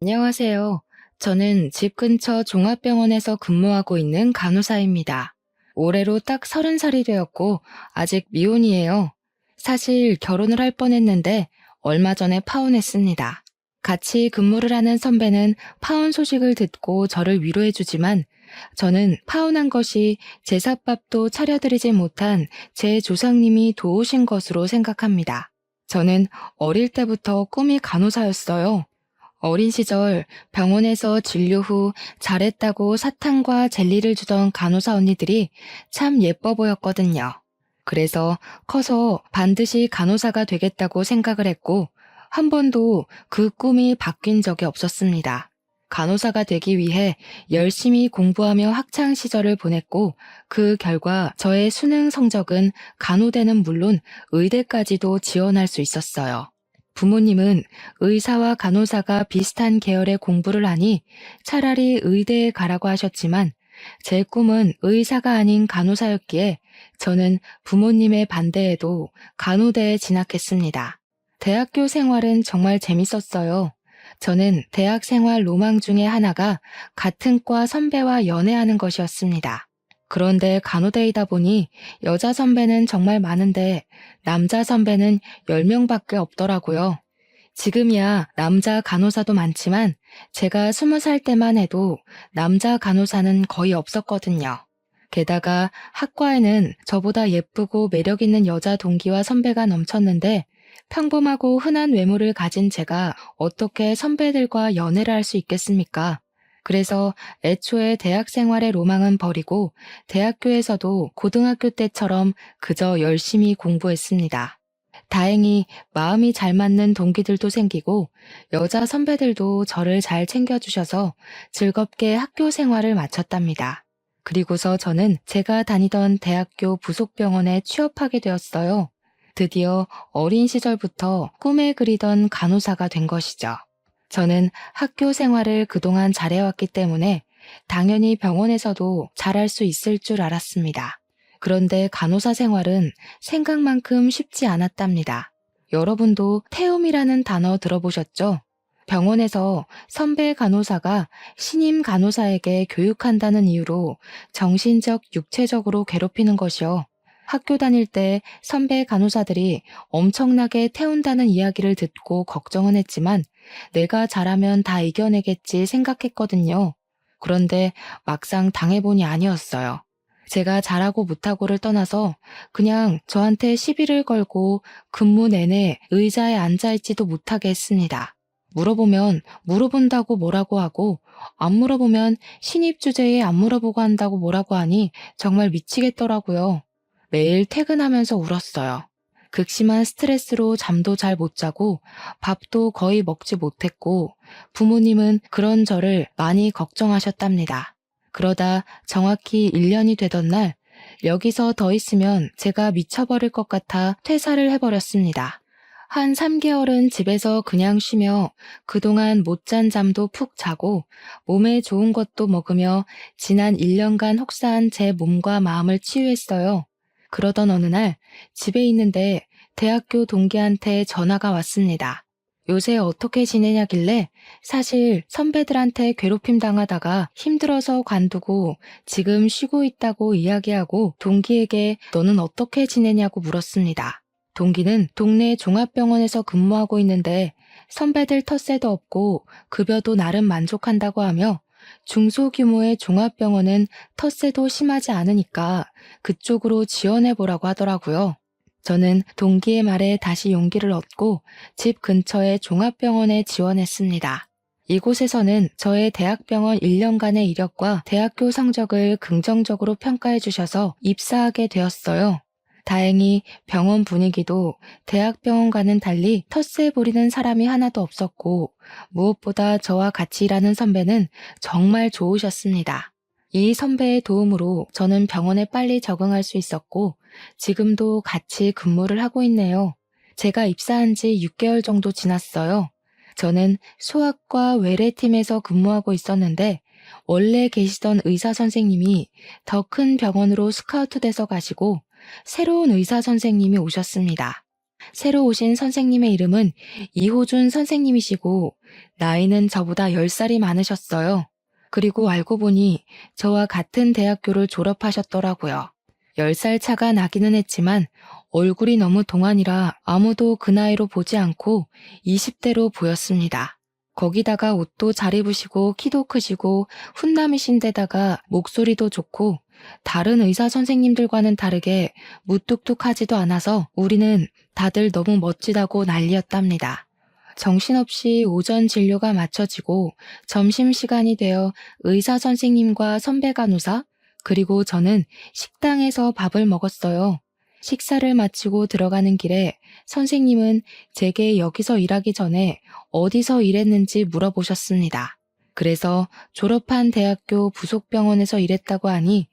안녕하세요. 저는 집 근처 종합병원에서 근무하고 있는 간호사입니다. 올해로 딱 30살이 되었고 아직 미혼이에요. 사실 결혼을 할 뻔했는데 얼마 전에 파혼했습니다. 같이 근무를 하는 선배는 파혼 소식을 듣고 저를 위로해주지만 저는 파혼한 것이 제삿밥도 차려드리지 못한 제 조상님이 도우신 것으로 생각합니다. 저는 어릴 때부터 꿈이 간호사였어요. 어린 시절 병원에서 진료 후 잘했다고 사탕과 젤리를 주던 간호사 언니들이 참 예뻐 보였거든요. 그래서 커서 반드시 간호사가 되겠다고 생각을 했고, 한 번도 그 꿈이 바뀐 적이 없었습니다. 간호사가 되기 위해 열심히 공부하며 학창 시절을 보냈고, 그 결과 저의 수능 성적은 간호대는 물론 의대까지도 지원할 수 있었어요. 부모님은 의사와 간호사가 비슷한 계열의 공부를 하니 차라리 의대에 가라고 하셨지만 제 꿈은 의사가 아닌 간호사였기에 저는 부모님의 반대에도 간호대에 진학했습니다. 대학교 생활은 정말 재밌었어요. 저는 대학 생활 로망 중에 하나가 같은 과 선배와 연애하는 것이었습니다. 그런데 간호대이다 보니 여자 선배는 정말 많은데 남자 선배는 10명밖에 없더라고요. 지금이야 남자 간호사도 많지만 제가 20살 때만 해도 남자 간호사는 거의 없었거든요. 게다가 학과에는 저보다 예쁘고 매력 있는 여자 동기와 선배가 넘쳤는데 평범하고 흔한 외모를 가진 제가 어떻게 선배들과 연애를 할 수 있겠습니까? 그래서 애초에 대학 생활의 로망은 버리고 대학교에서도 고등학교 때처럼 그저 열심히 공부했습니다. 다행히 마음이 잘 맞는 동기들도 생기고 여자 선배들도 저를 잘 챙겨주셔서 즐겁게 학교 생활을 마쳤답니다. 그리고서 저는 제가 다니던 대학교 부속병원에 취업하게 되었어요. 드디어 어린 시절부터 꿈에 그리던 간호사가 된 것이죠. 저는 학교 생활을 그동안 잘해왔기 때문에 당연히 병원에서도 잘할 수 있을 줄 알았습니다. 그런데 간호사 생활은 생각만큼 쉽지 않았답니다. 여러분도 태움이라는 단어 들어보셨죠? 병원에서 선배 간호사가 신임 간호사에게 교육한다는 이유로 정신적, 육체적으로 괴롭히는 것이요. 학교 다닐 때 선배 간호사들이 엄청나게 태운다는 이야기를 듣고 걱정은 했지만 내가 잘하면 다 이겨내겠지 생각했거든요. 그런데 막상 당해보니 아니었어요. 제가 잘하고 못하고를 떠나서 그냥 저한테 시비를 걸고 근무 내내 의자에 앉아있지도 못하게 했습니다. 물어보면 물어본다고 뭐라고 하고 안 물어보면 신입 주제에 안 물어보고 한다고 뭐라고 하니 정말 미치겠더라고요. 매일 퇴근하면서 울었어요. 극심한 스트레스로 잠도 잘 못 자고 밥도 거의 먹지 못했고 부모님은 그런 저를 많이 걱정하셨답니다. 그러다 정확히 1년이 되던 날 여기서 더 있으면 제가 미쳐버릴 것 같아 퇴사를 해버렸습니다. 한 3개월은 집에서 그냥 쉬며 그동안 못 잔 잠도 푹 자고 몸에 좋은 것도 먹으며 지난 1년간 혹사한 제 몸과 마음을 치유했어요. 그러던 어느 날 집에 있는데 대학교 동기한테 전화가 왔습니다. 요새 어떻게 지내냐길래 사실 선배들한테 괴롭힘 당하다가 힘들어서 관두고 지금 쉬고 있다고 이야기하고 동기에게 너는 어떻게 지내냐고 물었습니다. 동기는 동네 종합병원에서 근무하고 있는데 선배들 텃세도 없고 급여도 나름 만족한다고 하며 중소규모의 종합병원은 텃세도 심하지 않으니까 그쪽으로 지원해보라고 하더라고요. 저는 동기의 말에 다시 용기를 얻고 집 근처의 종합병원에 지원했습니다. 이곳에서는 저의 대학병원 1년간의 이력과 대학교 성적을 긍정적으로 평가해 주셔서 입사하게 되었어요. 다행히 병원 분위기도 대학병원과는 달리 텃세 부리는 사람이 하나도 없었고 무엇보다 저와 같이 일하는 선배는 정말 좋으셨습니다. 이 선배의 도움으로 저는 병원에 빨리 적응할 수 있었고 지금도 같이 근무를 하고 있네요. 제가 입사한 지 6개월 정도 지났어요. 저는 소아과 외래팀에서 근무하고 있었는데 원래 계시던 의사 선생님이 더 큰 병원으로 스카우트 돼서 가시고 새로운 의사 선생님이 오셨습니다. 새로 오신 선생님의 이름은 이호준 선생님이시고 나이는 저보다 10살이 많으셨어요. 그리고 알고 보니 저와 같은 대학교를 졸업하셨더라고요. 10살 차가 나기는 했지만 얼굴이 너무 동안이라 아무도 그 나이로 보지 않고 20대로 보였습니다. 거기다가 옷도 잘 입으시고 키도 크시고 훈남이신데다가 목소리도 좋고 다른 의사 선생님들과는 다르게 무뚝뚝하지도 않아서 우리는 다들 너무 멋지다고 난리였답니다. 정신없이 오전 진료가 마쳐지고 점심시간이 되어 의사 선생님과 선배 간호사, 그리고 저는 식당에서 밥을 먹었어요. 식사를 마치고 들어가는 길에 선생님은 제게 여기서 일하기 전에 어디서 일했는지 물어보셨습니다. 그래서 졸업한 대학교 부속병원에서 일했다고 하니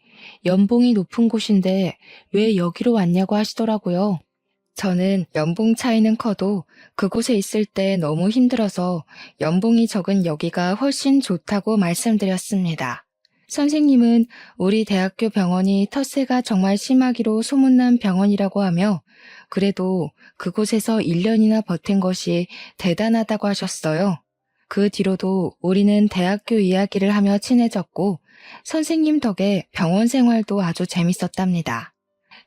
연봉이 높은 곳인데 왜 여기로 왔냐고 하시더라고요. 저는 연봉 차이는 커도 그곳에 있을 때 너무 힘들어서 연봉이 적은 여기가 훨씬 좋다고 말씀드렸습니다. 선생님은 우리 대학교 병원이 텃세가 정말 심하기로 소문난 병원이라고 하며 그래도 그곳에서 1년이나 버틴 것이 대단하다고 하셨어요. 그 뒤로도 우리는 대학교 이야기를 하며 친해졌고 선생님 덕에 병원 생활도 아주 재밌었답니다.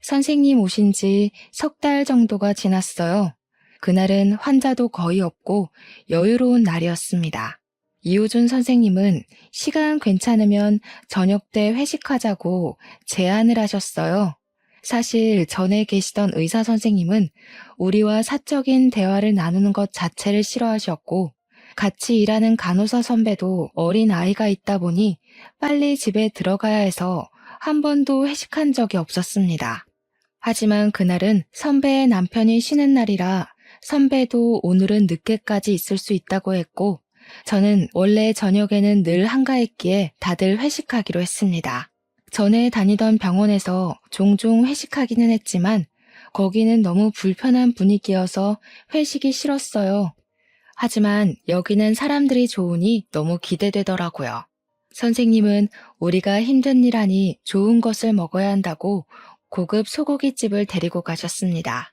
선생님 오신 지 3달 정도가 지났어요. 그날은 환자도 거의 없고 여유로운 날이었습니다. 이호준 선생님은 시간 괜찮으면 저녁 때 회식하자고 제안을 하셨어요. 사실 전에 계시던 의사 선생님은 우리와 사적인 대화를 나누는 것 자체를 싫어하셨고 같이 일하는 간호사 선배도 어린 아이가 있다 보니 빨리 집에 들어가야 해서 한 번도 회식한 적이 없었습니다. 하지만 그날은 선배의 남편이 쉬는 날이라 선배도 오늘은 늦게까지 있을 수 있다고 했고 저는 원래 저녁에는 늘 한가했기에 다들 회식하기로 했습니다. 전에 다니던 병원에서 종종 회식하기는 했지만 거기는 너무 불편한 분위기여서 회식이 싫었어요. 하지만 여기는 사람들이 좋으니 너무 기대되더라고요. 선생님은 우리가 힘든 일 하니 좋은 것을 먹어야 한다고 고급 소고기집을 데리고 가셨습니다.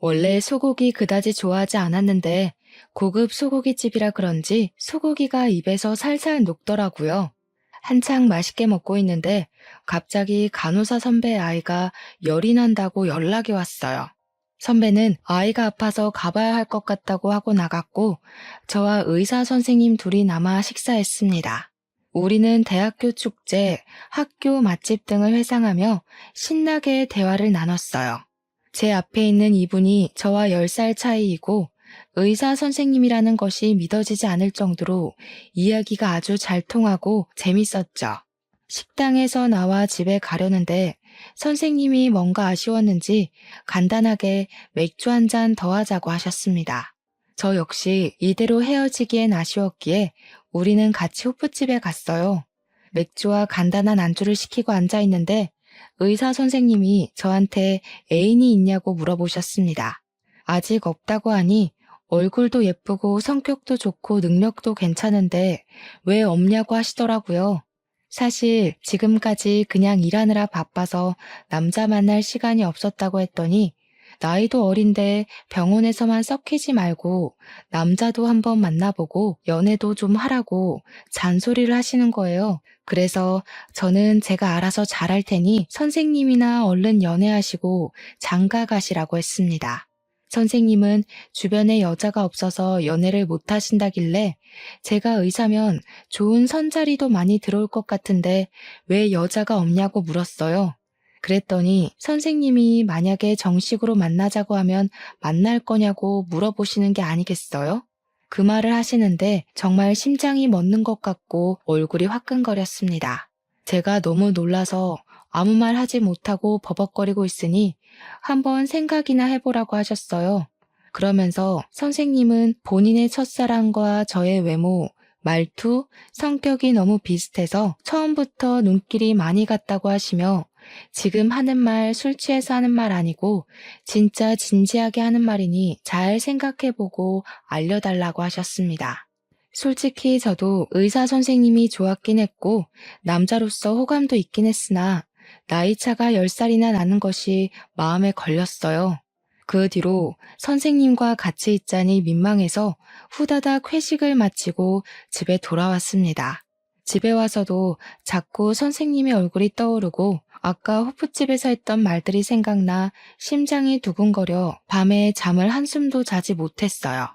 원래 소고기 그다지 좋아하지 않았는데 고급 소고기집이라 그런지 소고기가 입에서 살살 녹더라고요. 한창 맛있게 먹고 있는데 갑자기 간호사 선배의 아이가 열이 난다고 연락이 왔어요. 선배는 아이가 아파서 가봐야 할 것 같다고 하고 나갔고 저와 의사 선생님 둘이 남아 식사했습니다. 우리는 대학교 축제, 학교 맛집 등을 회상하며 신나게 대화를 나눴어요. 제 앞에 있는 이분이 저와 10살 차이이고 의사 선생님이라는 것이 믿어지지 않을 정도로 이야기가 아주 잘 통하고 재밌었죠. 식당에서 나와 집에 가려는데 선생님이 뭔가 아쉬웠는지 간단하게 맥주 한 잔 더 하자고 하셨습니다. 저 역시 이대로 헤어지기엔 아쉬웠기에 우리는 같이 호프집에 갔어요. 맥주와 간단한 안주를 시키고 앉아 있는데 의사 선생님이 저한테 애인이 있냐고 물어보셨습니다. 아직 없다고 하니 얼굴도 예쁘고 성격도 좋고 능력도 괜찮은데 왜 없냐고 하시더라고요. 사실 지금까지 그냥 일하느라 바빠서 남자 만날 시간이 없었다고 했더니 나이도 어린데 병원에서만 썩히지 말고 남자도 한번 만나보고 연애도 좀 하라고 잔소리를 하시는 거예요. 그래서 저는 제가 알아서 잘할 테니 선생님이나 얼른 연애하시고 장가 가시라고 했습니다. 선생님은 주변에 여자가 없어서 연애를 못 하신다길래 제가 의사면 좋은 선자리도 많이 들어올 것 같은데 왜 여자가 없냐고 물었어요. 그랬더니 선생님이 만약에 정식으로 만나자고 하면 만날 거냐고 물어보시는 게 아니겠어요? 그 말을 하시는데 정말 심장이 멎는 것 같고 얼굴이 화끈거렸습니다. 제가 너무 놀라서 아무 말 하지 못하고 버벅거리고 있으니 한번 생각이나 해보라고 하셨어요. 그러면서 선생님은 본인의 첫사랑과 저의 외모, 말투, 성격이 너무 비슷해서 처음부터 눈길이 많이 갔다고 하시며 지금 하는 말 술 취해서 하는 말 아니고 진짜 진지하게 하는 말이니 잘 생각해보고 알려달라고 하셨습니다. 솔직히 저도 의사 선생님이 좋았긴 했고 남자로서 호감도 있긴 했으나 나이 차가 10살이나 나는 것이 마음에 걸렸어요. 그 뒤로 선생님과 같이 있자니 민망해서 후다닥 회식을 마치고 집에 돌아왔습니다. 집에 와서도 자꾸 선생님의 얼굴이 떠오르고 아까 호프집에서 했던 말들이 생각나 심장이 두근거려 밤에 잠을 한숨도 자지 못했어요.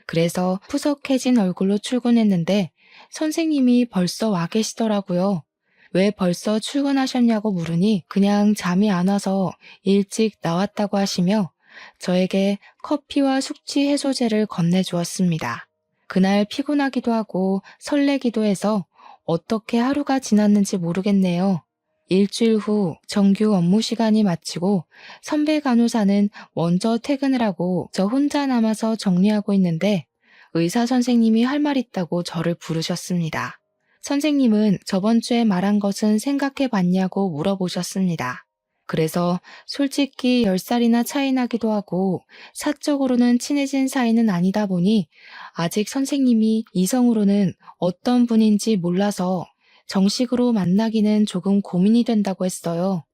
그래서 푸석해진 얼굴로 출근했는데 선생님이 벌써 와 계시더라고요. 왜 벌써 출근하셨냐고 물으니 그냥 잠이 안 와서 일찍 나왔다고 하시며 저에게 커피와 숙취 해소제를 건네주었습니다. 그날 피곤하기도 하고 설레기도 해서 어떻게 하루가 지났는지 모르겠네요. 일주일 후 정규 업무 시간이 마치고 선배 간호사는 먼저 퇴근을 하고 저 혼자 남아서 정리하고 있는데 의사 선생님이 할 말 있다고 저를 부르셨습니다. 선생님은 저번 주에 말한 것은 생각해 봤냐고 물어보셨습니다. 그래서 솔직히 10살이나 차이 나기도 하고 사적으로는 친해진 사이는 아니다 보니 아직 선생님이 이성으로는 어떤 분인지 몰라서 정식으로 만나기는 조금 고민이 된다고 했어요.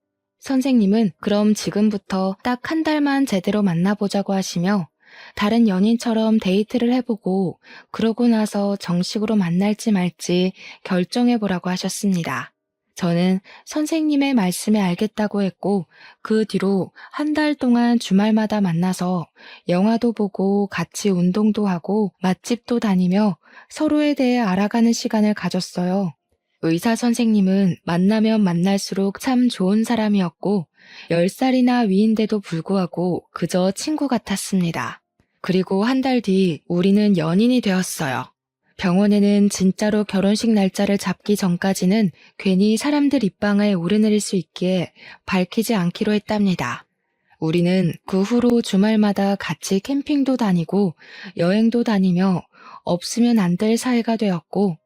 선생님은 그럼 지금부터 딱 한 달만 제대로 만나보자고 하시며 다른 연인처럼 데이트를 해보고 그러고 나서 정식으로 만날지 말지 결정해보라고 하셨습니다. 저는 선생님의 말씀에 알겠다고 했고 그 뒤로 한 달 동안 주말마다 만나서 영화도 보고 같이 운동도 하고 맛집도 다니며 서로에 대해 알아가는 시간을 가졌어요. 의사 선생님은 만나면 만날수록 참 좋은 사람이었고 10살이나 위인데도 불구하고 그저 친구 같았습니다. 그리고 한 달 뒤 우리는 연인이 되었어요. 병원에는 진짜로 결혼식 날짜를 잡기 전까지는 괜히 사람들 입방아에 오르내릴 수 있기에 밝히지 않기로 했답니다. 우리는 그 후로 주말마다 같이 캠핑도 다니고 여행도 다니며 없으면 안 될 사이가 되었고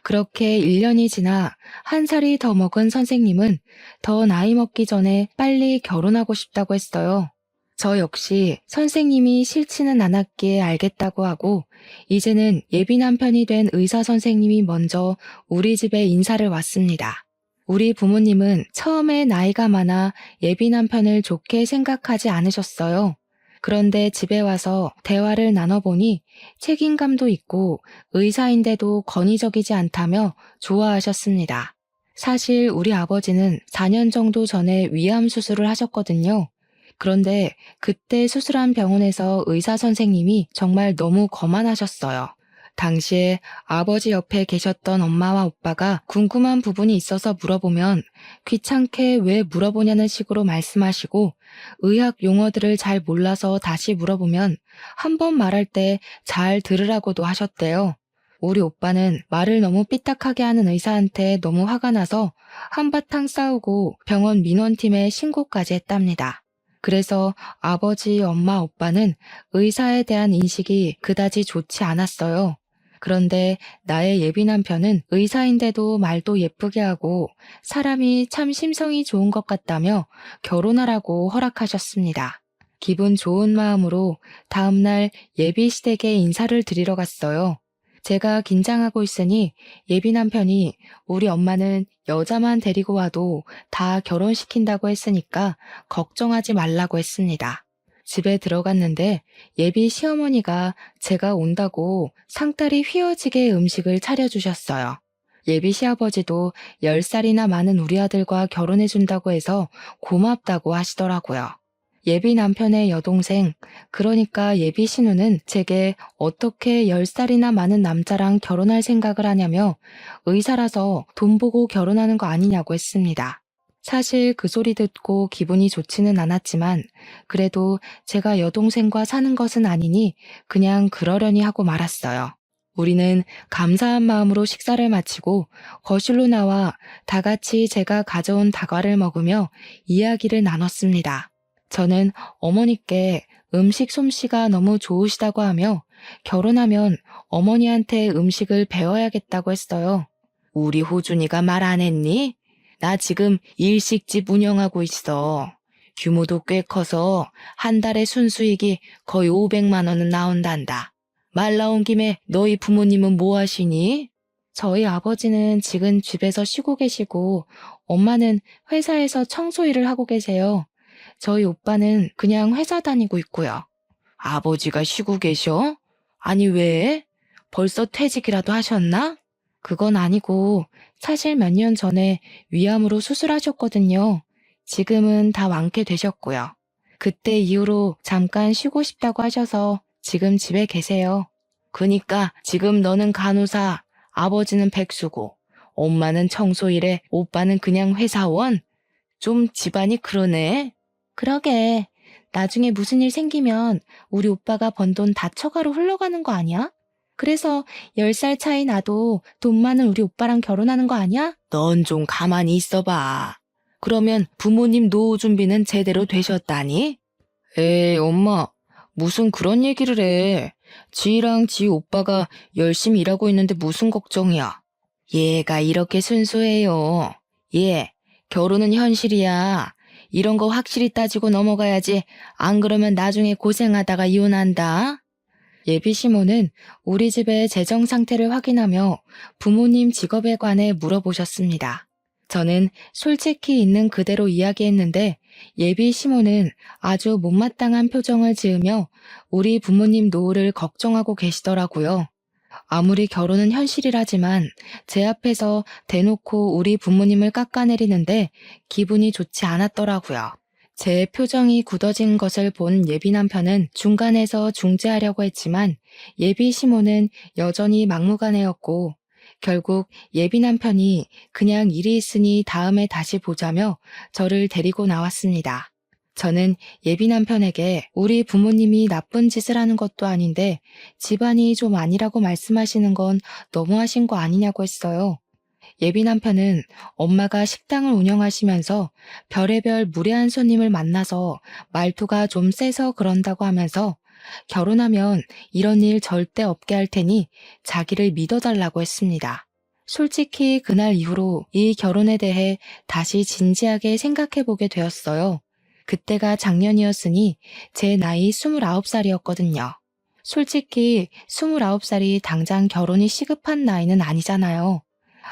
그렇게 1년이 지나 한 살이 더 먹은 선생님은 더 나이 먹기 전에 빨리 결혼하고 싶다고 했어요. 저 역시 선생님이 싫지는 않았기에 알겠다고 하고 이제는 예비 남편이 된 의사 선생님이 먼저 우리 집에 인사를 왔습니다. 우리 부모님은 처음에 나이가 많아 예비 남편을 좋게 생각하지 않으셨어요. 그런데 집에 와서 대화를 나눠보니 책임감도 있고 의사인데도 권위적이지 않다며 좋아하셨습니다. 사실 우리 아버지는 4년 정도 전에 위암 수술을 하셨거든요. 그런데 그때 수술한 병원에서 의사 선생님이 정말 너무 거만하셨어요. 당시에 아버지 옆에 계셨던 엄마와 오빠가 궁금한 부분이 있어서 물어보면 귀찮게 왜 물어보냐는 식으로 말씀하시고 의학 용어들을 잘 몰라서 다시 물어보면 한 번 말할 때 잘 들으라고도 하셨대요. 우리 오빠는 말을 너무 삐딱하게 하는 의사한테 너무 화가 나서 한바탕 싸우고 병원 민원팀에 신고까지 했답니다. 그래서 아버지, 엄마, 오빠는 의사에 대한 인식이 그다지 좋지 않았어요. 그런데 나의 예비 남편은 의사인데도 말도 예쁘게 하고 사람이 참 심성이 좋은 것 같다며 결혼하라고 허락하셨습니다. 기분 좋은 마음으로 다음날 예비 시댁에 인사를 드리러 갔어요. 제가 긴장하고 있으니 예비 남편이 우리 엄마는 여자만 데리고 와도 다 결혼시킨다고 했으니까 걱정하지 말라고 했습니다. 집에 들어갔는데 예비 시어머니가 제가 온다고 상다리 휘어지게 음식을 차려주셨어요. 예비 시아버지도 10살이나 많은 우리 아들과 결혼해준다고 해서 고맙다고 하시더라고요. 예비 남편의 여동생, 그러니까 예비 신우는 제게 어떻게 10살이나 많은 남자랑 결혼할 생각을 하냐며 의사라서 돈 보고 결혼하는 거 아니냐고 했습니다. 사실 그 소리 듣고 기분이 좋지는 않았지만 그래도 제가 여동생과 사는 것은 아니니 그냥 그러려니 하고 말았어요. 우리는 감사한 마음으로 식사를 마치고 거실로 나와 다 같이 제가 가져온 다과를 먹으며 이야기를 나눴습니다. 저는 어머니께 음식 솜씨가 너무 좋으시다고 하며 결혼하면 어머니한테 음식을 배워야겠다고 했어요. 우리 호준이가 말 안 했니? 나 지금 일식집 운영하고 있어. 규모도 꽤 커서 한 달에 순수익이 거의 500만 원은 나온단다. 말 나온 김에 너희 부모님은 뭐 하시니? 저희 아버지는 지금 집에서 쉬고 계시고 엄마는 회사에서 청소 일을 하고 계세요. 저희 오빠는 그냥 회사 다니고 있고요. 아버지가 쉬고 계셔? 아니 왜? 벌써 퇴직이라도 하셨나? 그건 아니고 사실 몇 년 전에 위암으로 수술하셨거든요. 지금은 다 완쾌되셨고요. 그때 이후로 잠깐 쉬고 싶다고 하셔서 지금 집에 계세요. 그니까 지금 너는 간호사, 아버지는 백수고, 엄마는 청소일에 오빠는 그냥 회사원? 좀 집안이 그러네. 그러게. 나중에 무슨 일 생기면 우리 오빠가 번 돈 다 처가로 흘러가는 거 아니야? 그래서 10살 차이 나도 돈 많은 우리 오빠랑 결혼하는 거 아니야? 넌 좀 가만히 있어봐. 그러면 부모님 노후 준비는 제대로 되셨다니? 에이, 엄마. 무슨 그런 얘기를 해. 지희랑 지희 오빠가 열심히 일하고 있는데 무슨 걱정이야. 얘가 이렇게 순수해요. 얘, 결혼은 현실이야. 이런 거 확실히 따지고 넘어가야지. 안 그러면 나중에 고생하다가 이혼한다. 예비 시모는 우리 집의 재정 상태를 확인하며 부모님 직업에 관해 물어보셨습니다. 저는 솔직히 있는 그대로 이야기했는데 예비 시모는 아주 못마땅한 표정을 지으며 우리 부모님 노후를 걱정하고 계시더라고요. 아무리 결혼은 현실이라지만 제 앞에서 대놓고 우리 부모님을 깎아내리는데 기분이 좋지 않았더라고요. 제 표정이 굳어진 것을 본 예비 남편은 중간에서 중재하려고 했지만 예비 시모는 여전히 막무가내였고 결국 예비 남편이 그냥 일이 있으니 다음에 다시 보자며 저를 데리고 나왔습니다. 저는 예비 남편에게 우리 부모님이 나쁜 짓을 하는 것도 아닌데 집안이 좀 아니라고 말씀하시는 건 너무하신 거 아니냐고 했어요. 예비 남편은 엄마가 식당을 운영하시면서 별의별 무례한 손님을 만나서 말투가 좀 세서 그런다고 하면서 결혼하면 이런 일 절대 없게 할 테니 자기를 믿어달라고 했습니다. 솔직히 그날 이후로 이 결혼에 대해 다시 진지하게 생각해보게 되었어요. 그때가 작년이었으니 제 나이 29살이었거든요. 솔직히 29살이 당장 결혼이 시급한 나이는 아니잖아요.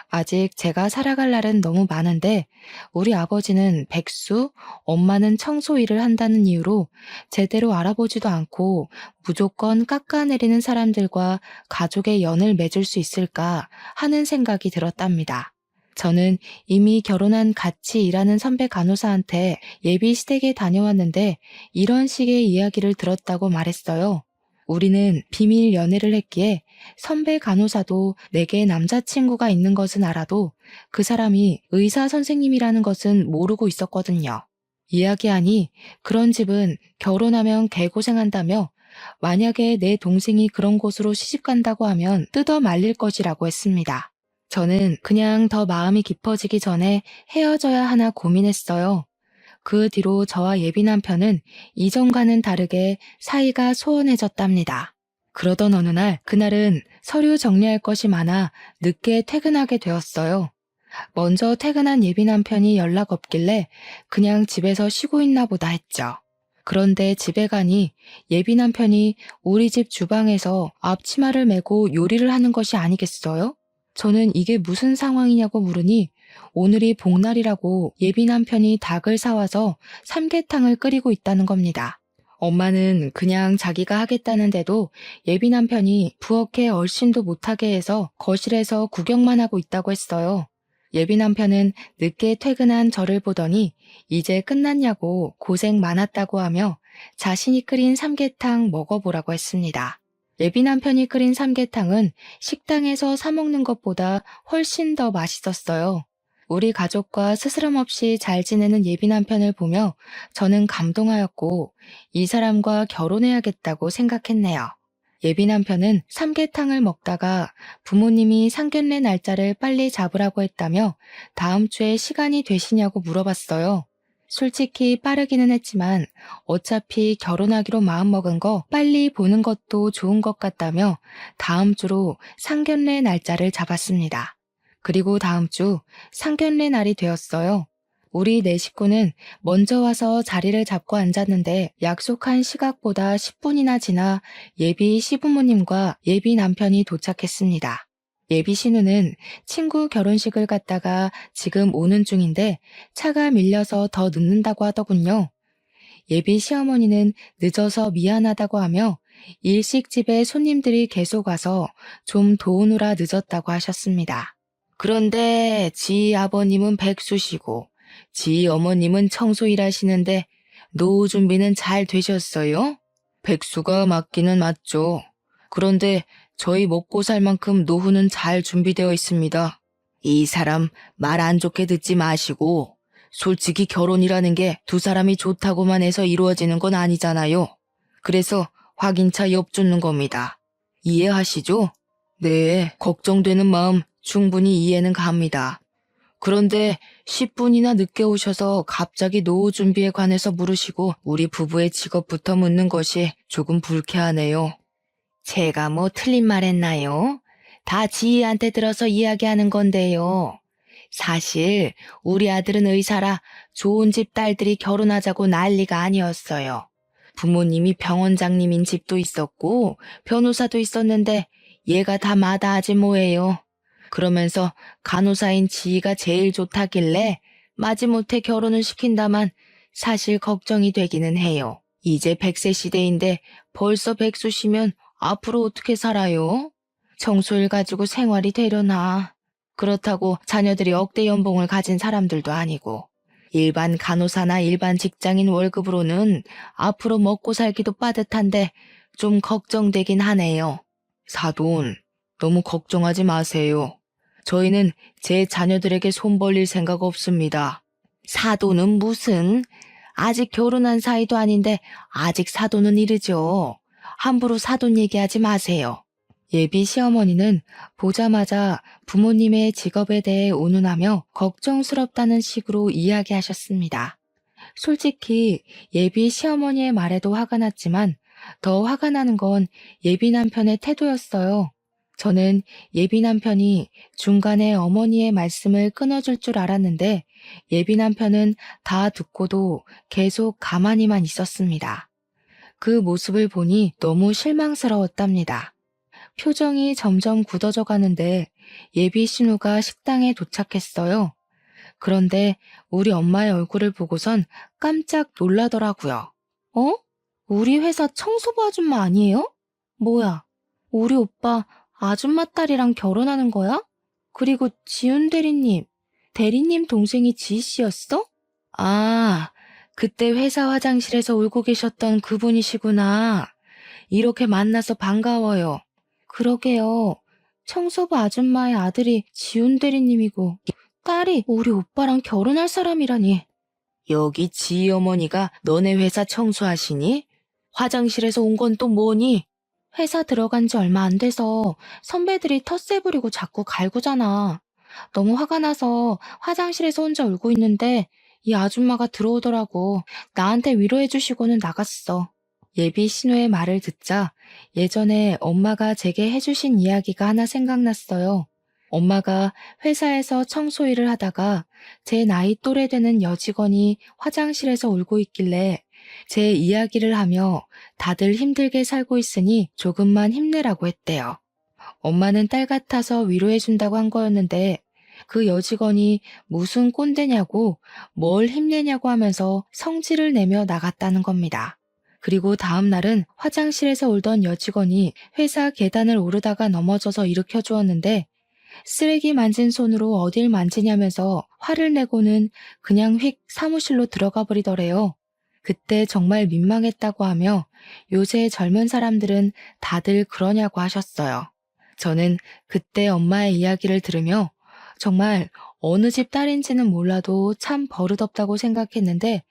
아직 제가 살아갈 날은 너무 많은데 우리 아버지는 백수, 엄마는 청소 일을 한다는 이유로 제대로 알아보지도 않고 무조건 깎아내리는 사람들과 가족의 연을 맺을 수 있을까 하는 생각이 들었답니다. 저는 이미 결혼한 같이 일하는 선배 간호사한테 예비 시댁에 다녀왔는데 이런 식의 이야기를 들었다고 말했어요. 우리는 비밀 연애를 했기에 선배 간호사도 내게 남자친구가 있는 것은 알아도 그 사람이 의사 선생님이라는 것은 모르고 있었거든요. 이야기하니 그런 집은 결혼하면 개고생한다며 만약에 내 동생이 그런 곳으로 시집간다고 하면 뜯어 말릴 것이라고 했습니다. 저는 그냥 더 마음이 깊어지기 전에 헤어져야 하나 고민했어요. 그 뒤로 저와 예비 남편은 이전과는 다르게 사이가 소원해졌답니다. 그러던 어느 날, 그날은 서류 정리할 것이 많아 늦게 퇴근하게 되었어요. 먼저 퇴근한 예비 남편이 연락 없길래 그냥 집에서 쉬고 있나 보다 했죠. 그런데 집에 가니 예비 남편이 우리 집 주방에서 앞치마를 메고 요리를 하는 것이 아니겠어요? 저는 이게 무슨 상황이냐고 물으니 오늘이 복날이라고 예비 남편이 닭을 사와서 삼계탕을 끓이고 있다는 겁니다. 엄마는 그냥 자기가 하겠다는데도 예비 남편이 부엌에 얼씬도 못하게 해서 거실에서 구경만 하고 있다고 했어요. 예비 남편은 늦게 퇴근한 저를 보더니 이제 끝났냐고 고생 많았다고 하며 자신이 끓인 삼계탕 먹어보라고 했습니다. 예비 남편이 끓인 삼계탕은 식당에서 사 먹는 것보다 훨씬 더 맛있었어요. 우리 가족과 스스럼 없이 잘 지내는 예비 남편을 보며 저는 감동하였고 이 사람과 결혼해야겠다고 생각했네요. 예비 남편은 삼계탕을 먹다가 부모님이 상견례 날짜를 빨리 잡으라고 했다며 다음 주에 시간이 되시냐고 물어봤어요. 솔직히 빠르기는 했지만 어차피 결혼하기로 마음먹은 거 빨리 보는 것도 좋은 것 같다며 다음 주로 상견례 날짜를 잡았습니다. 그리고 다음 주 상견례 날이 되었어요. 우리 네 식구는 먼저 와서 자리를 잡고 앉았는데 약속한 시각보다 10분이나 지나 예비 시부모님과 예비 남편이 도착했습니다. 예비 신우는 친구 결혼식을 갔다가 지금 오는 중인데 차가 밀려서 더 늦는다고 하더군요. 예비 시어머니는 늦어서 미안하다고 하며 일식집에 손님들이 계속 와서 좀 도우느라 늦었다고 하셨습니다. 그런데 지 아버님은 백수시고 지 어머님은 청소 일하시는데 노후 준비는 잘 되셨어요? 백수가 맞기는 맞죠. 그런데 저희 먹고 살 만큼 노후는 잘 준비되어 있습니다. 이 사람 말 안 좋게 듣지 마시고 솔직히 결혼이라는 게 두 사람이 좋다고만 해서 이루어지는 건 아니잖아요. 그래서 확인차 엿주는 겁니다. 이해하시죠? 네, 걱정되는 마음 충분히 이해는 갑니다. 그런데 10분이나 늦게 오셔서 갑자기 노후 준비에 관해서 물으시고 우리 부부의 직업부터 묻는 것이 조금 불쾌하네요. 제가 뭐 틀린 말 했나요? 다 지희한테 들어서 이야기하는 건데요. 사실 우리 아들은 의사라 좋은 집 딸들이 결혼하자고 난리가 아니었어요. 부모님이 병원장님인 집도 있었고 변호사도 있었는데 얘가 다 마다하지 뭐예요. 그러면서 간호사인 지희가 제일 좋다길래 마지못해 결혼을 시킨다만 사실 걱정이 되기는 해요. 이제 100세 시대인데 벌써 백수시면 앞으로 어떻게 살아요? 청소일 가지고 생활이 되려나. 그렇다고 자녀들이 억대 연봉을 가진 사람들도 아니고 일반 간호사나 일반 직장인 월급으로는 앞으로 먹고 살기도 빠듯한데 좀 걱정되긴 하네요. 사돈, 너무 걱정하지 마세요. 저희는 제 자녀들에게 손 벌릴 생각 없습니다. 사돈은 무슨? 아직 결혼한 사이도 아닌데 아직 사돈은 이르죠. 함부로 사돈 얘기하지 마세요. 예비 시어머니는 보자마자 부모님의 직업에 대해 운운하며 걱정스럽다는 식으로 이야기하셨습니다. 솔직히 예비 시어머니의 말에도 화가 났지만 더 화가 나는 건 예비 남편의 태도였어요. 저는 예비 남편이 중간에 어머니의 말씀을 끊어줄 줄 알았는데 예비 남편은 다 듣고도 계속 가만히만 있었습니다. 그 모습을 보니 너무 실망스러웠답니다. 표정이 점점 굳어져 가는데 예비 신우가 식당에 도착했어요. 그런데 우리 엄마의 얼굴을 보고선 깜짝 놀라더라고요. 어? 우리 회사 청소부 아줌마 아니에요? 뭐야, 우리 오빠 아줌마 딸이랑 결혼하는 거야? 그리고 지훈 대리님 동생이 지희 씨였어? 아, 그때 회사 화장실에서 울고 계셨던 그분이시구나. 이렇게 만나서 반가워요. 그러게요. 청소부 아줌마의 아들이 지훈 대리님이고 딸이 우리 오빠랑 결혼할 사람이라니. 여기 지희 어머니가 너네 회사 청소하시니? 화장실에서 온 건 또 뭐니? 회사 들어간 지 얼마 안 돼서 선배들이 텃세 부리고 자꾸 갈구잖아. 너무 화가 나서 화장실에서 혼자 울고 있는데 이 아줌마가 들어오더라고. 나한테 위로해 주시고는 나갔어. 예비 신우의 말을 듣자 예전에 엄마가 제게 해주신 이야기가 하나 생각났어요. 엄마가 회사에서 청소 일을 하다가 제 나이 또래 되는 여직원이 화장실에서 울고 있길래 제 이야기를 하며 다들 힘들게 살고 있으니 조금만 힘내라고 했대요. 엄마는 딸 같아서 위로해준다고 한 거였는데 그 여직원이 무슨 꼰대냐고 뭘 힘내냐고 하면서 성질을 내며 나갔다는 겁니다. 그리고 다음 날은 화장실에서 울던 여직원이 회사 계단을 오르다가 넘어져서 일으켜 주었는데 쓰레기 만진 손으로 어딜 만지냐면서 화를 내고는 그냥 휙 사무실로 들어가 버리더래요. 그때 정말 민망했다고 하며 요새 젊은 사람들은 다들 그러냐고 하셨어요. 저는 그때 엄마의 이야기를 들으며 정말 어느 집 딸인지는 몰라도 참 버릇없다고 생각했는데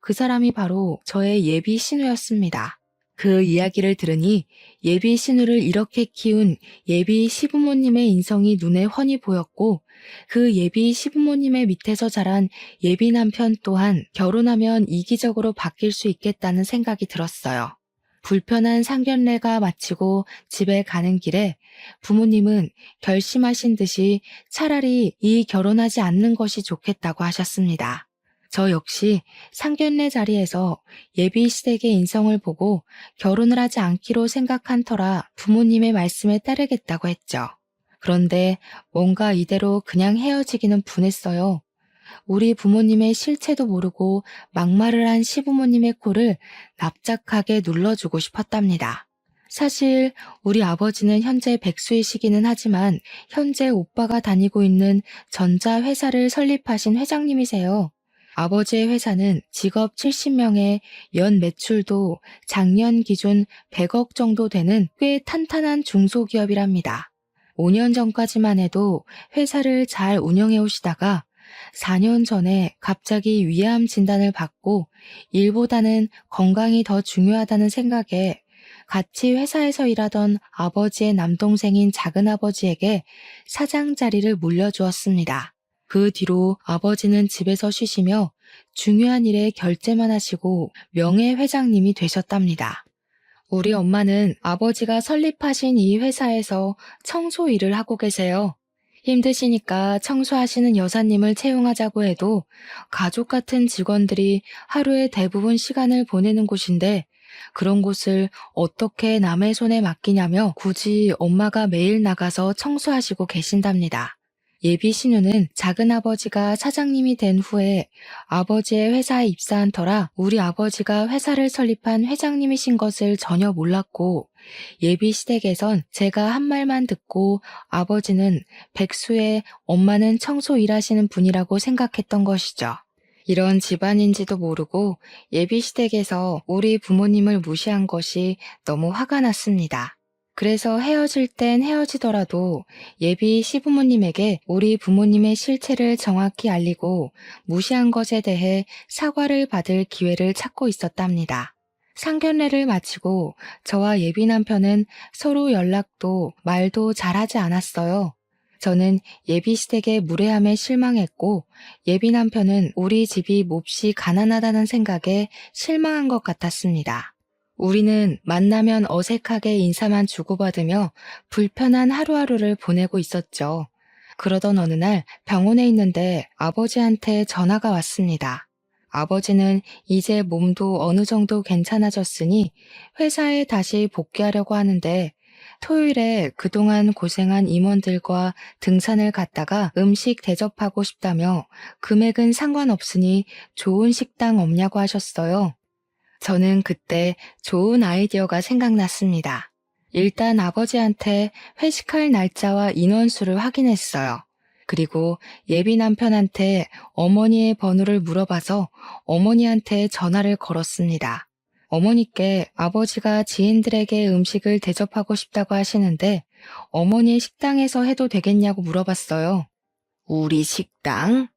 그 사람이 바로 저의 예비 신우였습니다. 그 이야기를 들으니 예비 신우를 이렇게 키운 예비 시부모님의 인성이 눈에 훤히 보였고 그 예비 시부모님의 밑에서 자란 예비 남편 또한 결혼하면 이기적으로 바뀔 수 있겠다는 생각이 들었어요. 불편한 상견례가 마치고 집에 가는 길에 부모님은 결심하신 듯이 차라리 이 결혼하지 않는 것이 좋겠다고 하셨습니다. 저 역시 상견례 자리에서 예비 시댁의 인성을 보고 결혼을 하지 않기로 생각한 터라 부모님의 말씀에 따르겠다고 했죠. 그런데 뭔가 이대로 그냥 헤어지기는 분했어요. 우리 부모님의 실체도 모르고 막말을 한 시부모님의 코를 납작하게 눌러주고 싶었답니다. 사실 우리 아버지는 현재 백수이시기는 하지만 현재 오빠가 다니고 있는 전자회사를 설립하신 회장님이세요. 아버지의 회사는 직업 70명에 연 매출도 작년 기준 100억 정도 되는 꽤 탄탄한 중소기업이랍니다. 5년 전까지만 해도 회사를 잘 운영해 오시다가 4년 전에 갑자기 위암 진단을 받고 일보다는 건강이 더 중요하다는 생각에 같이 회사에서 일하던 아버지의 남동생인 작은아버지에게 사장 자리를 물려주었습니다. 그 뒤로 아버지는 집에서 쉬시며 중요한 일에 결제만 하시고 명예회장님이 되셨답니다. 우리 엄마는 아버지가 설립하신 이 회사에서 청소 일을 하고 계세요. 힘드시니까 청소하시는 여사님을 채용하자고 해도 가족 같은 직원들이 하루의 대부분 시간을 보내는 곳인데 그런 곳을 어떻게 남의 손에 맡기냐며 굳이 엄마가 매일 나가서 청소하시고 계신답니다. 예비 신우는 작은아버지가 사장님이 된 후에 아버지의 회사에 입사한 터라 우리 아버지가 회사를 설립한 회장님이신 것을 전혀 몰랐고 예비 시댁에선 제가 한 말만 듣고 아버지는 백수에 엄마는 청소 일하시는 분이라고 생각했던 것이죠. 이런 집안인지도 모르고 예비 시댁에서 우리 부모님을 무시한 것이 너무 화가 났습니다. 그래서 헤어질 땐 헤어지더라도 예비 시부모님에게 우리 부모님의 실체를 정확히 알리고 무시한 것에 대해 사과를 받을 기회를 찾고 있었답니다. 상견례를 마치고 저와 예비 남편은 서로 연락도 말도 잘하지 않았어요. 저는 예비 시댁의 무례함에 실망했고 예비 남편은 우리 집이 몹시 가난하다는 생각에 실망한 것 같았습니다. 우리는 만나면 어색하게 인사만 주고받으며 불편한 하루하루를 보내고 있었죠. 그러던 어느 날 병원에 있는데 아버지한테 전화가 왔습니다. 아버지는 이제 몸도 어느 정도 괜찮아졌으니 회사에 다시 복귀하려고 하는데 토요일에 그동안 고생한 임원들과 등산을 갔다가 음식 대접하고 싶다며 금액은 상관없으니 좋은 식당 없냐고 하셨어요. 저는 그때 좋은 아이디어가 생각났습니다. 일단 아버지한테 회식할 날짜와 인원수를 확인했어요. 그리고 예비 남편한테 어머니의 번호를 물어봐서 어머니한테 전화를 걸었습니다. 어머니께 아버지가 지인들에게 음식을 대접하고 싶다고 하시는데 어머니 식당에서 해도 되겠냐고 물어봤어요. 우리 식당?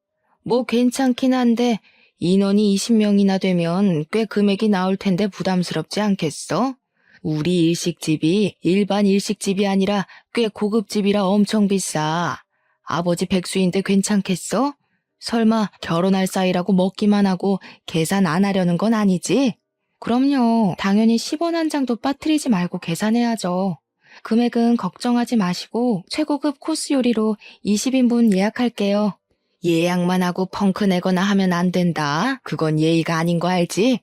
뭐 괜찮긴 한데 인원이 20명이나 되면 꽤 금액이 나올 텐데 부담스럽지 않겠어? 우리 일식집이 일반 일식집이 아니라 꽤 고급집이라 엄청 비싸. 아버지 백수인데 괜찮겠어? 설마 결혼할 사이라고 먹기만 하고 계산 안 하려는 건 아니지? 그럼요. 당연히 10원 한 장도 빠뜨리지 말고 계산해야죠. 금액은 걱정하지 마시고 최고급 코스 요리로 20인분 예약할게요. 예약만 하고 펑크 내거나 하면 안 된다. 그건 예의가 아닌 거 알지?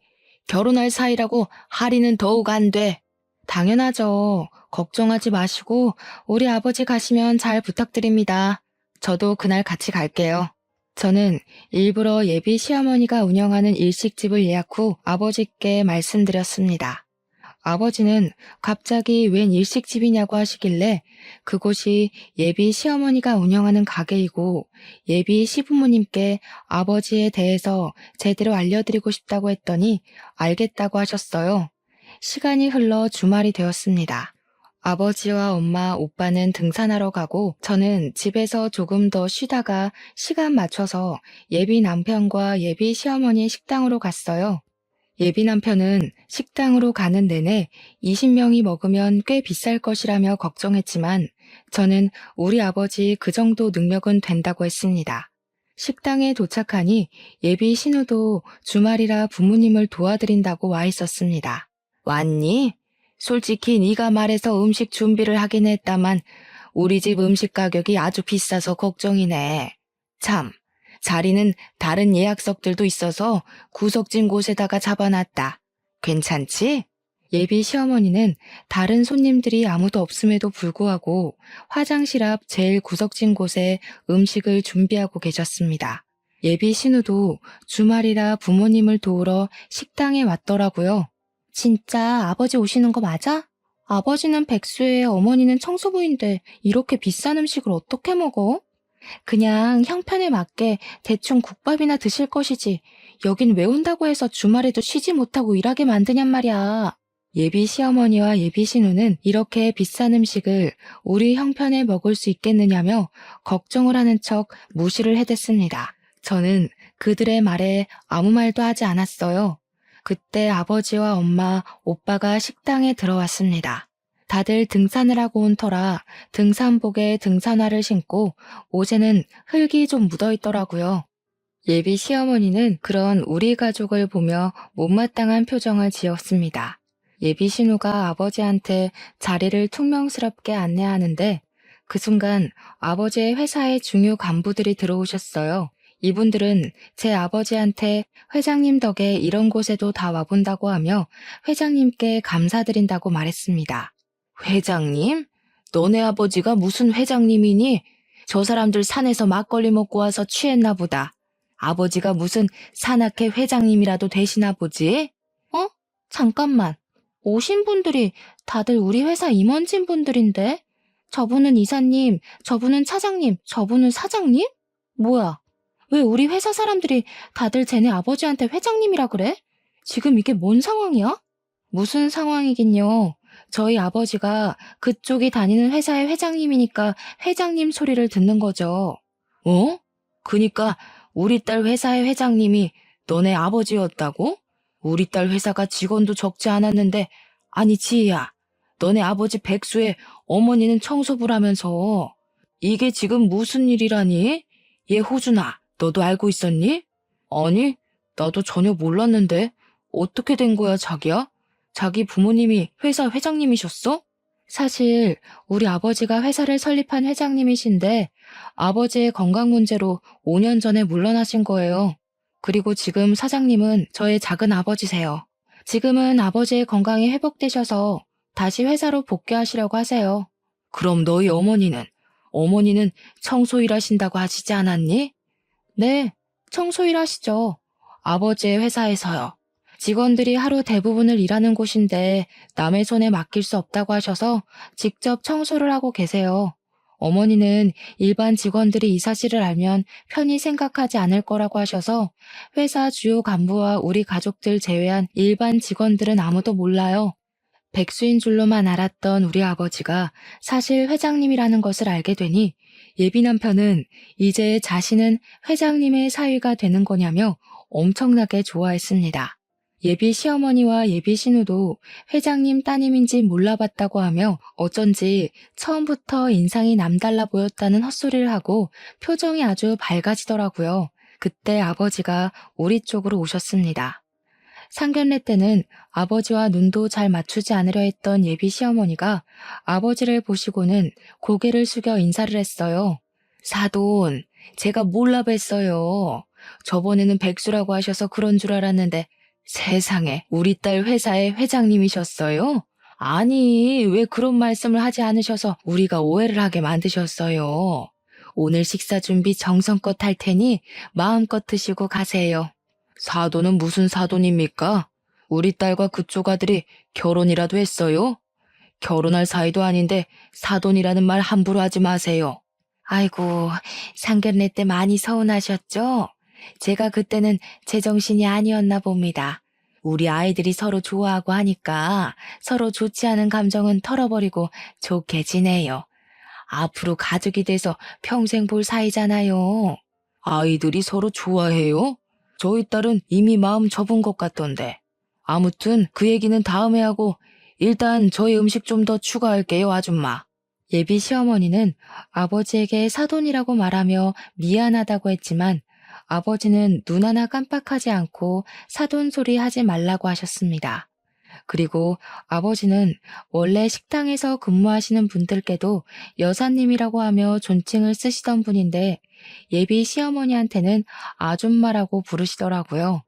결혼할 사이라고 할인은 더욱 안 돼. 당연하죠. 걱정하지 마시고 우리 아버지 가시면 잘 부탁드립니다. 저도 그날 같이 갈게요. 저는 일부러 예비 시어머니가 운영하는 일식집을 예약 후 아버지께 말씀드렸습니다. 아버지는 갑자기 웬 일식집이냐고 하시길래 그곳이 예비 시어머니가 운영하는 가게이고 예비 시부모님께 아버지에 대해서 제대로 알려드리고 싶다고 했더니 알겠다고 하셨어요. 시간이 흘러 주말이 되었습니다. 아버지와 엄마, 오빠는 등산하러 가고 저는 집에서 조금 더 쉬다가 시간 맞춰서 예비 남편과 예비 시어머니 식당으로 갔어요. 예비 남편은 식당으로 가는 내내 20명이 먹으면 꽤 비쌀 것이라며 걱정했지만 저는 우리 아버지 그 정도 능력은 된다고 했습니다. 식당에 도착하니 예비 신우도 주말이라 부모님을 도와드린다고 와 있었습니다. 왔니? 솔직히 네가 말해서 음식 준비를 하긴 했다만 우리 집 음식 가격이 아주 비싸서 걱정이네. 참. 자리는 다른 예약석들도 있어서 구석진 곳에다가 잡아놨다. 괜찮지? 예비 시어머니는 다른 손님들이 아무도 없음에도 불구하고 화장실 앞 제일 구석진 곳에 음식을 준비하고 계셨습니다. 예비 신우도 주말이라 부모님을 도우러 식당에 왔더라고요. 진짜 아버지 오시는 거 맞아? 아버지는 백수에 어머니는 청소부인데 이렇게 비싼 음식을 어떻게 먹어? 그냥 형편에 맞게 대충 국밥이나 드실 것이지. 여긴 왜 온다고 해서 주말에도 쉬지 못하고 일하게 만드냔 말이야. 예비 시어머니와 예비 신우는 이렇게 비싼 음식을 우리 형편에 먹을 수 있겠느냐며 걱정을 하는 척 무시를 해댔습니다. 저는 그들의 말에 아무 말도 하지 않았어요. 그때 아버지와 엄마, 오빠가 식당에 들어왔습니다. 다들 등산을 하고 온 터라 등산복에 등산화를 신고 옷에는 흙이 좀 묻어 있더라고요. 예비 시어머니는 그런 우리 가족을 보며 못마땅한 표정을 지었습니다. 예비 신우가 아버지한테 자리를 퉁명스럽게 안내하는데 그 순간 아버지의 회사의 중요 간부들이 들어오셨어요. 이분들은 제 아버지한테 회장님 덕에 이런 곳에도 다 와본다고 하며 회장님께 감사드린다고 말했습니다. 회장님? 너네 아버지가 무슨 회장님이니? 저 사람들 산에서 막걸리 먹고 와서 취했나 보다. 아버지가 무슨 산악회 회장님이라도 되시나 보지? 어? 잠깐만. 오신 분들이 다들 우리 회사 임원진 분들인데? 저분은 이사님, 저분은 차장님, 저분은 사장님? 뭐야? 왜 우리 회사 사람들이 다들 쟤네 아버지한테 회장님이라 그래? 지금 이게 뭔 상황이야? 무슨 상황이긴요. 저희 아버지가 그쪽이 다니는 회사의 회장님이니까 회장님 소리를 듣는 거죠. 어? 그니까 우리 딸 회사의 회장님이 너네 아버지였다고? 우리 딸 회사가 직원도 적지 않았는데, 아니 지희야, 너네 아버지 백수의 어머니는 청소부라면서 이게 지금 무슨 일이라니? 얘 호준아, 너도 알고 있었니? 아니, 나도 전혀 몰랐는데 어떻게 된 거야 자기야? 자기 부모님이 회사 회장님이셨어? 사실 우리 아버지가 회사를 설립한 회장님이신데 아버지의 건강 문제로 5년 전에 물러나신 거예요. 그리고 지금 사장님은 저의 작은 아버지세요. 지금은 아버지의 건강이 회복되셔서 다시 회사로 복귀하시려고 하세요. 그럼 너희 어머니는 청소 일하신다고 하시지 않았니? 네, 청소 일하시죠. 아버지의 회사에서요. 직원들이 하루 대부분을 일하는 곳인데 남의 손에 맡길 수 없다고 하셔서 직접 청소를 하고 계세요. 어머니는 일반 직원들이 이 사실을 알면 편히 생각하지 않을 거라고 하셔서 회사 주요 간부와 우리 가족들 제외한 일반 직원들은 아무도 몰라요. 백수인 줄로만 알았던 우리 아버지가 사실 회장님이라는 것을 알게 되니 예비 남편은 이제 자신은 회장님의 사위가 되는 거냐며 엄청나게 좋아했습니다. 예비 시어머니와 예비 신우도 회장님 따님인지 몰라봤다고 하며 어쩐지 처음부터 인상이 남달라 보였다는 헛소리를 하고 표정이 아주 밝아지더라고요. 그때 아버지가 우리 쪽으로 오셨습니다. 상견례 때는 아버지와 눈도 잘 맞추지 않으려 했던 예비 시어머니가 아버지를 보시고는 고개를 숙여 인사를 했어요. 사돈, 제가 몰라 뵀어요. 저번에는 백수라고 하셔서 그런 줄 알았는데 세상에 우리 딸 회사의 회장님이셨어요? 아니, 왜 그런 말씀을 하지 않으셔서 우리가 오해를 하게 만드셨어요. 오늘 식사 준비 정성껏 할 테니 마음껏 드시고 가세요. 사돈은 무슨 사돈입니까? 우리 딸과 그쪽 아들이 결혼이라도 했어요? 결혼할 사이도 아닌데 사돈이라는 말 함부로 하지 마세요. 아이고, 상견례 때 많이 서운하셨죠? 제가 그때는 제정신이 아니었나 봅니다. 우리 아이들이 서로 좋아하고 하니까 서로 좋지 않은 감정은 털어버리고 좋게 지내요. 앞으로 가족이 돼서 평생 볼 사이잖아요. 아이들이 서로 좋아해요? 저희 딸은 이미 마음 접은 것 같던데. 아무튼 그 얘기는 다음에 하고 일단 저희 음식 좀 더 추가할게요, 아줌마. 예비 시어머니는 아버지에게 사돈이라고 말하며 미안하다고 했지만 아버지는 눈 하나 깜빡하지 않고 사돈 소리 하지 말라고 하셨습니다. 그리고 아버지는 원래 식당에서 근무하시는 분들께도 여사님이라고 하며 존칭을 쓰시던 분인데 예비 시어머니한테는 아줌마라고 부르시더라고요.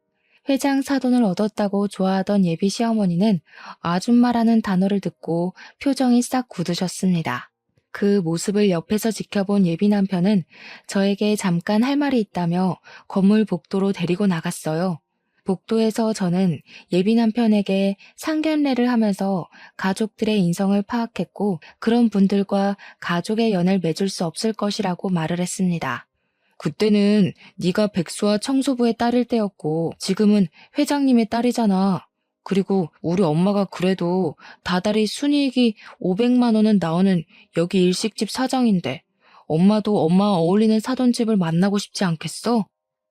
회장 사돈을 얻었다고 좋아하던 예비 시어머니는 아줌마라는 단어를 듣고 표정이 싹 굳으셨습니다. 그 모습을 옆에서 지켜본 예비 남편은 저에게 잠깐 할 말이 있다며 건물 복도로 데리고 나갔어요. 복도에서 저는 예비 남편에게 상견례를 하면서 가족들의 인성을 파악했고 그런 분들과 가족의 연을 맺을 수 없을 것이라고 말을 했습니다. 그때는 네가 백수와 청소부의 딸일 때였고 지금은 회장님의 딸이잖아. 그리고 우리 엄마가 그래도 다달이 순이익이 500만 원은 나오는 여기 일식집 사장인데 엄마도 엄마 어울리는 사돈집을 만나고 싶지 않겠어?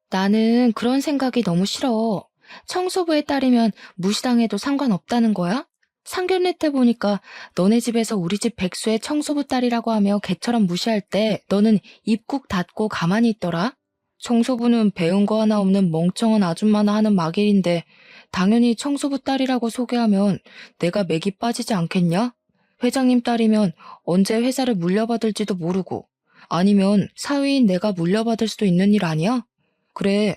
나는 그런 생각이 너무 싫어. 청소부의 딸이면 무시당해도 상관없다는 거야? 상견례 때 보니까 너네 집에서 우리 집 백수의 청소부 딸이라고 하며 개처럼 무시할 때 너는 입국 닫고 가만히 있더라? 청소부는 배운 거 하나 없는 멍청한 아줌마나 하는 막일인데 당연히 청소부 딸이라고 소개하면 내가 맥이 빠지지 않겠냐? 회장님 딸이면 언제 회사를 물려받을지도 모르고 아니면 사위인 내가 물려받을 수도 있는 일 아니야? 그래,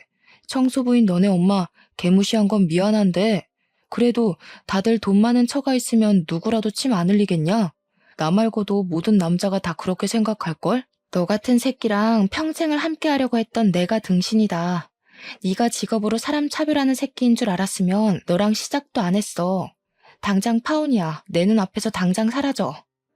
청소부인 너네 엄마 개무시한 건 미안한데 그래도 다들 돈 많은 처가 있으면 누구라도 침 안 흘리겠냐? 나 말고도 모든 남자가 다 그렇게 생각할걸? 너 같은 새끼랑 평생을 함께 하려고 했던 내가 등신이다. 네가 직업으로 사람 차별하는 새끼인 줄 알았으면 너랑 시작도 안 했어. 당장 파혼이야. 내 눈앞에서 당장 사라져.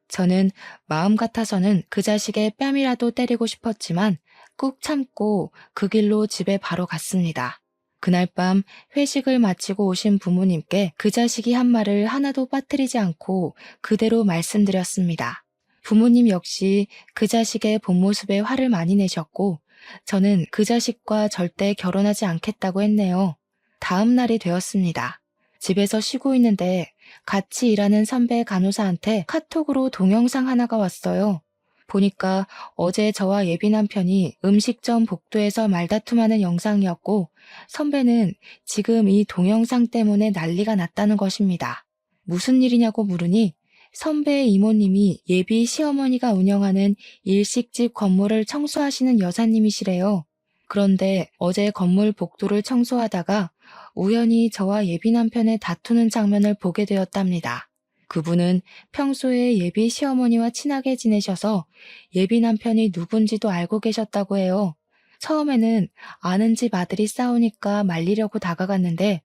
저는 마음 같아서는 그 자식의 뺨이라도 때리고 싶었지만 꾹 참고 그 길로 집에 바로 갔습니다. 그날 밤 회식을 마치고 오신 부모님께 그 자식이 한 말을 하나도 빠뜨리지 않고 그대로 말씀드렸습니다. 부모님 역시 그 자식의 본 모습에 화를 많이 내셨고 저는 그 자식과 절대 결혼하지 않겠다고 했네요. 다음 날이 되었습니다. 집에서 쉬고 있는데 같이 일하는 선배 간호사한테 카톡으로 동영상 하나가 왔어요. 보니까 어제 저와 예비 남편이 음식점 복도에서 말다툼하는 영상이었고 선배는 지금 이 동영상 때문에 난리가 났다는 것입니다. 무슨 일이냐고 물으니 선배의 이모님이 예비 시어머니가 운영하는 일식집 건물을 청소하시는 여사님이시래요. 그런데 어제 건물 복도를 청소하다가 우연히 저와 예비 남편의 다투는 장면을 보게 되었답니다. 그분은 평소에 예비 시어머니와 친하게 지내셔서 예비 남편이 누군지도 알고 계셨다고 해요. 처음에는 아는 집 아들이 싸우니까 말리려고 다가갔는데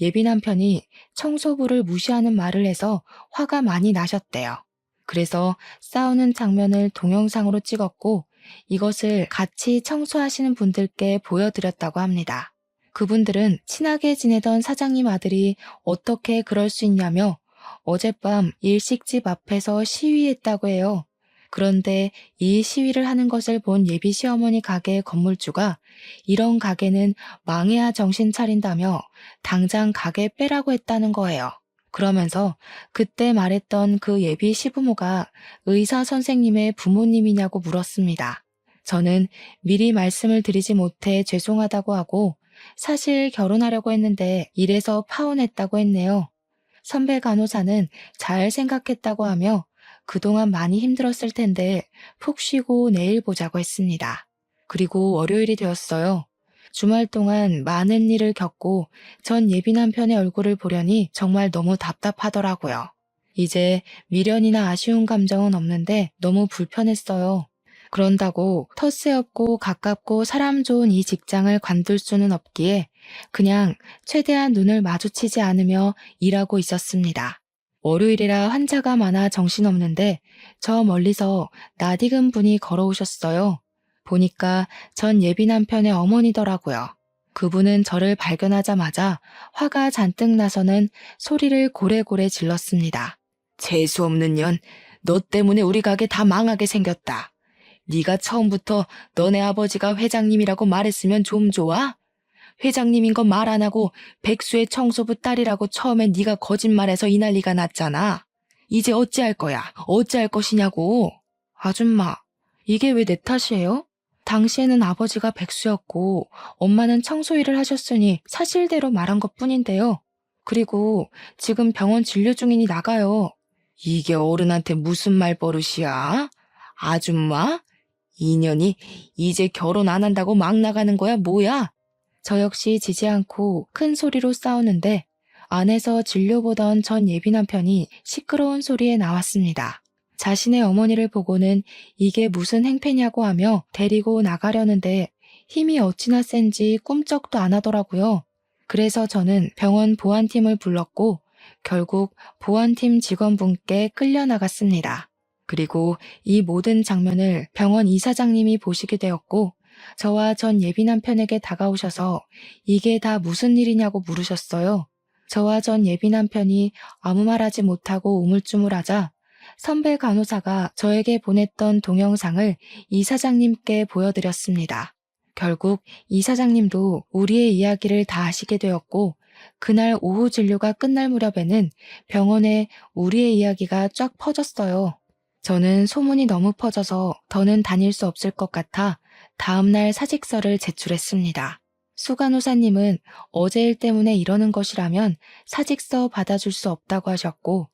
예비 남편이 청소부를 무시하는 말을 해서 화가 많이 나셨대요. 그래서 싸우는 장면을 동영상으로 찍었고 이것을 같이 청소하시는 분들께 보여드렸다고 합니다. 그분들은 친하게 지내던 사장님 아들이 어떻게 그럴 수 있냐며 어젯밤 일식집 앞에서 시위했다고 해요. 그런데 이 시위를 하는 것을 본 예비 시어머니 가게 건물주가 이런 가게는 망해야 정신 차린다며 당장 가게 빼라고 했다는 거예요. 그러면서 그때 말했던 그 예비 시부모가 의사 선생님의 부모님이냐고 물었습니다. 저는 미리 말씀을 드리지 못해 죄송하다고 하고 사실 결혼하려고 했는데 이래서 파혼했다고 했네요. 선배 간호사는 잘 생각했다고 하며 그동안 많이 힘들었을 텐데 푹 쉬고 내일 보자고 했습니다. 그리고 월요일이 되었어요. 주말 동안 많은 일을 겪고 전 예비 남편의 얼굴을 보려니 정말 너무 답답하더라고요. 이제 미련이나 아쉬운 감정은 없는데 너무 불편했어요. 그런다고 텃세 없고 가깝고 사람 좋은 이 직장을 관둘 수는 없기에 그냥 최대한 눈을 마주치지 않으며 일하고 있었습니다. 월요일이라 환자가 많아 정신없는데 저 멀리서 낯익은 분이 걸어오셨어요. 보니까 전 예비 남편의 어머니더라고요. 그분은 저를 발견하자마자 화가 잔뜩 나서는 소리를 고래고래 질렀습니다. 재수없는 년, 너 때문에 우리 가게 다 망하게 생겼다. 네가 처음부터 너네 아버지가 회장님이라고 말했으면 좀 좋아? 회장님인 건 말 안 하고 백수의 청소부 딸이라고 처음엔 네가 거짓말해서 이 난리가 났잖아. 이제 어찌할 거야? 어찌할 것이냐고. 아줌마, 이게 왜 내 탓이에요? 당시에는 아버지가 백수였고 엄마는 청소 일을 하셨으니 사실대로 말한 것뿐인데요. 그리고 지금 병원 진료 중이니 나가요. 이게 어른한테 무슨 말버릇이야? 아줌마? 인연이 이제 결혼 안 한다고 막 나가는 거야 뭐야? 저 역시 지지 않고 큰 소리로 싸우는데 안에서 진료 보던 전 예비 남편이 시끄러운 소리에 나왔습니다. 자신의 어머니를 보고는 이게 무슨 행패냐고 하며 데리고 나가려는데 힘이 어찌나 센지 꿈쩍도 안 하더라고요. 그래서 저는 병원 보안팀을 불렀고 결국 보안팀 직원분께 끌려나갔습니다. 그리고 이 모든 장면을 병원 이사장님이 보시게 되었고 저와 전 예비 남편에게 다가오셔서 이게 다 무슨 일이냐고 물으셨어요. 저와 전 예비 남편이 아무 말하지 못하고 우물쭈물하자 선배 간호사가 저에게 보냈던 동영상을 이사장님께 보여드렸습니다. 결국 이사장님도 우리의 이야기를 다 아시게 되었고 그날 오후 진료가 끝날 무렵에는 병원에 우리의 이야기가 쫙 퍼졌어요. 저는 소문이 너무 퍼져서 더는 다닐 수 없을 것 같아 다음날 사직서를 제출했습니다. 수간호사님은 어제 일 때문에 이러는 것이라면 사직서 받아줄 수 없다고 하셨고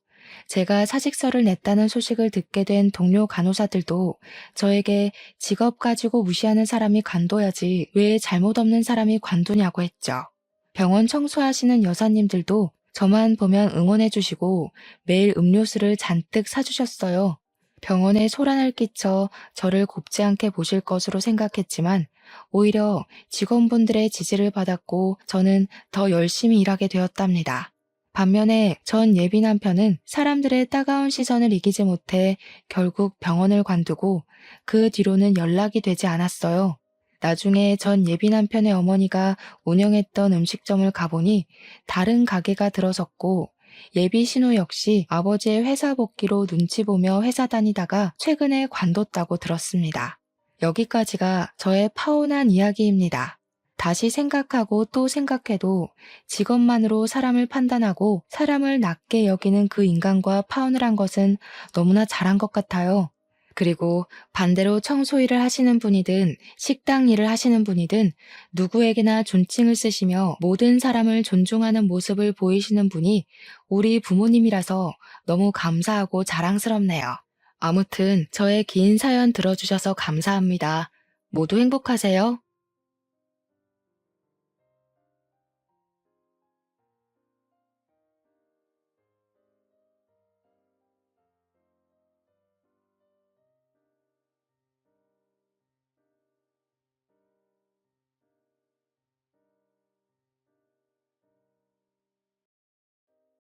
제가 사직서를 냈다는 소식을 듣게 된 동료 간호사들도 저에게 직업 가지고 무시하는 사람이 관둬야지 왜 잘못 없는 사람이 관두냐고 했죠. 병원 청소하시는 여사님들도 저만 보면 응원해 주시고 매일 음료수를 잔뜩 사주셨어요. 병원에 소란을 끼쳐 저를 곱지 않게 보실 것으로 생각했지만 오히려 직원분들의 지지를 받았고 저는 더 열심히 일하게 되었답니다. 반면에 전 예비 남편은 사람들의 따가운 시선을 이기지 못해 결국 병원을 관두고 그 뒤로는 연락이 되지 않았어요. 나중에 전 예비 남편의 어머니가 운영했던 음식점을 가보니 다른 가게가 들어섰고 예비 신우 역시 아버지의 회사 복귀로 눈치 보며 회사 다니다가 최근에 관뒀다고 들었습니다. 여기까지가 저의 파혼한 이야기입니다. 다시 생각하고 또 생각해도 직업만으로 사람을 판단하고 사람을 낮게 여기는 그 인간과 파혼을 한 것은 너무나 잘한 것 같아요. 그리고 반대로 청소 일을 하시는 분이든 식당 일을 하시는 분이든 누구에게나 존칭을 쓰시며 모든 사람을 존중하는 모습을 보이시는 분이 우리 부모님이라서 너무 감사하고 자랑스럽네요. 아무튼 저의 긴 사연 들어주셔서 감사합니다. 모두 행복하세요.